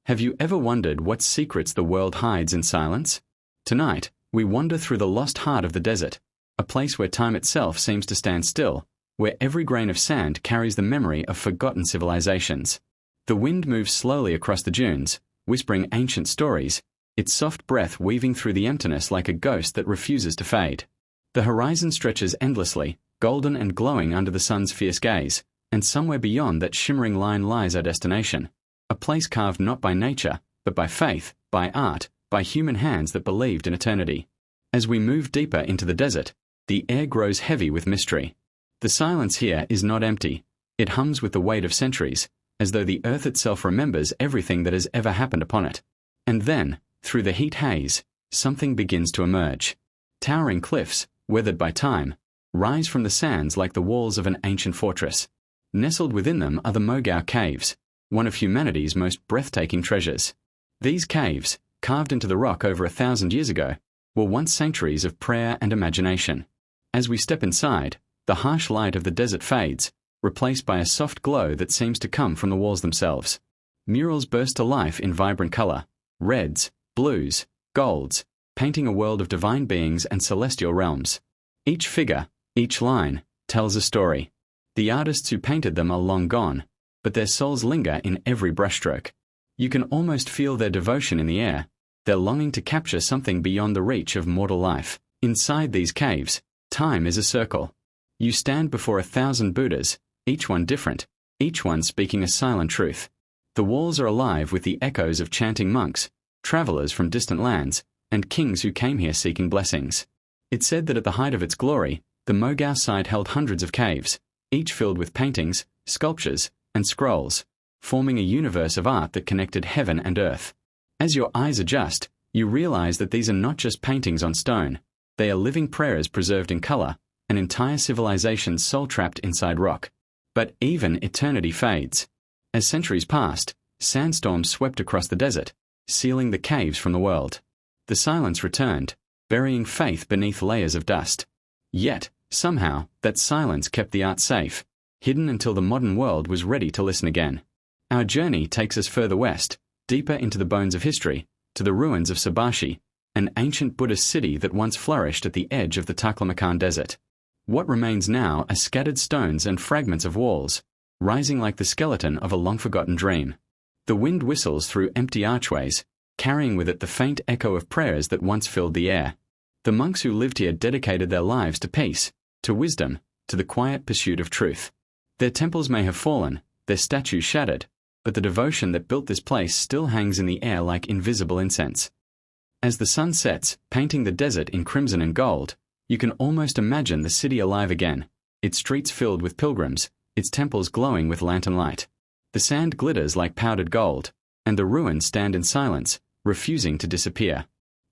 Have you ever wondered what secrets the world hides in silence? Tonight, we wander through the lost heart of the desert, a place where time itself seems to stand still, where every grain of sand carries the memory of forgotten civilizations. The wind moves slowly across the dunes, whispering ancient stories, its soft breath weaving through the emptiness like a ghost that refuses to fade. The horizon stretches endlessly, golden and glowing under the sun's fierce gaze, and somewhere beyond that shimmering line lies our destination, a place carved not by nature, but by faith, by art, by human hands that believed in eternity. As we move deeper into the desert, the air grows heavy with mystery. The silence here is not empty. It hums with the weight of centuries, as though the earth itself remembers everything that has ever happened upon it. And then, through the heat haze, something begins to emerge. Towering cliffs, weathered by time, rise from the sands like the walls of an ancient fortress. Nestled within them are the Mogao caves, one of humanity's most breathtaking treasures. These caves, carved into the rock over 1,000 years ago, were once sanctuaries of prayer and imagination. As we step inside, the harsh light of the desert fades, replaced by a soft glow that seems to come from the walls themselves. Murals burst to life in vibrant color, reds, blues, golds, painting a world of divine beings and celestial realms. Each figure, each line, tells a story. The artists who painted them are long gone, but their souls linger in every brushstroke. You can almost feel their devotion in the air, their longing to capture something beyond the reach of mortal life. Inside these caves, time is a circle. You stand before 1,000 Buddhas, each one different, each one speaking a silent truth. The walls are alive with the echoes of chanting monks, travelers from distant lands, and kings who came here seeking blessings. It's said that at the height of its glory, the Mogao site held hundreds of caves, each filled with paintings, sculptures, and scrolls, forming a universe of art that connected heaven and earth. As your eyes adjust, you realize that these are not just paintings on stone. They are living prayers preserved in color, an entire civilization's soul trapped inside rock. But even eternity fades. As centuries passed, sandstorms swept across the desert, sealing the caves from the world. The silence returned, burying faith beneath layers of dust. Yet, somehow, that silence kept the art safe, hidden until the modern world was ready to listen again. Our journey takes us further west, deeper into the bones of history, to the ruins of Subashi, an ancient Buddhist city that once flourished at the edge of the Taklamakan Desert. What remains now are scattered stones and fragments of walls, rising like the skeleton of a long-forgotten dream. The wind whistles through empty archways, carrying with it the faint echo of prayers that once filled the air. The monks who lived here dedicated their lives to peace, to wisdom, to the quiet pursuit of truth. Their temples may have fallen, their statues shattered, but the devotion that built this place still hangs in the air like invisible incense. As the sun sets, painting the desert in crimson and gold, you can almost imagine the city alive again, its streets filled with pilgrims, its temples glowing with lantern light. The sand glitters like powdered gold, and the ruins stand in silence, refusing to disappear.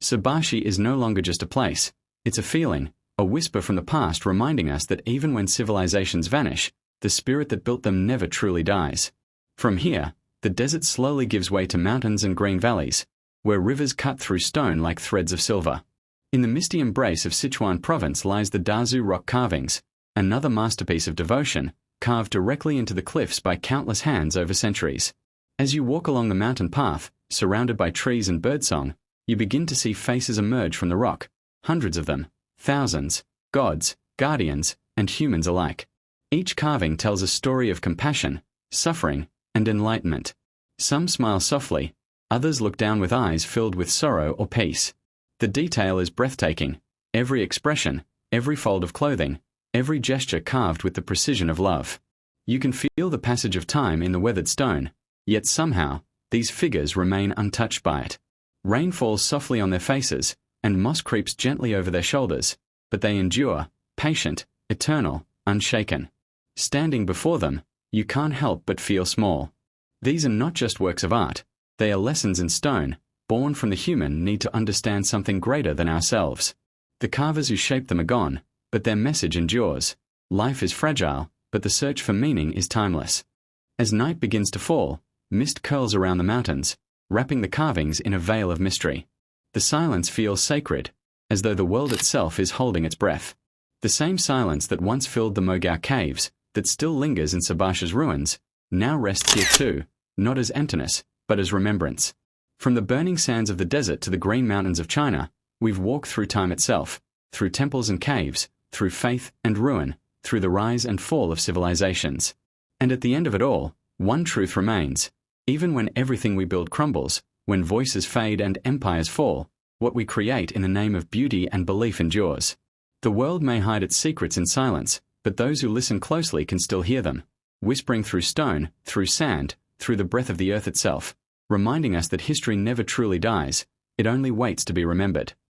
Subashi is no longer just a place, it's a feeling, a whisper from the past reminding us that even when civilizations vanish, the spirit that built them never truly dies. From here, the desert slowly gives way to mountains and green valleys, where rivers cut through stone like threads of silver. In the misty embrace of Sichuan province lies the Dazu rock carvings, another masterpiece of devotion, carved directly into the cliffs by countless hands over centuries. As you walk along the mountain path, surrounded by trees and birdsong, you begin to see faces emerge from the rock, hundreds of them, thousands, gods, guardians, and humans alike. Each carving tells a story of compassion, suffering, and enlightenment. Some smile softly, others look down with eyes filled with sorrow or peace. The detail is breathtaking, every expression, every fold of clothing, every gesture carved with the precision of love. You can feel the passage of time in the weathered stone, yet somehow, these figures remain untouched by it. Rain falls softly on their faces, and moss creeps gently over their shoulders, but they endure, patient, eternal, unshaken. Standing before them, you can't help but feel small. These are not just works of art, they are lessons in stone, born from the human need to understand something greater than ourselves. The carvers who shaped them are gone, but their message endures. Life is fragile, but the search for meaning is timeless. As night begins to fall, mist curls around the mountains, wrapping the carvings in a veil of mystery. The silence feels sacred, as though the world itself is holding its breath. The same silence that once filled the Mogao caves, that still lingers in Subashi's ruins, now rests here too, not as emptiness, but as remembrance. From the burning sands of the desert to the green mountains of China, we've walked through time itself, through temples and caves, through faith and ruin, through the rise and fall of civilizations. And at the end of it all, one truth remains. Even when everything we build crumbles, when voices fade and empires fall, what we create in the name of beauty and belief endures. The world may hide its secrets in silence, but those who listen closely can still hear them, whispering through stone, through sand, through the breath of the earth itself, reminding us that history never truly dies, it only waits to be remembered.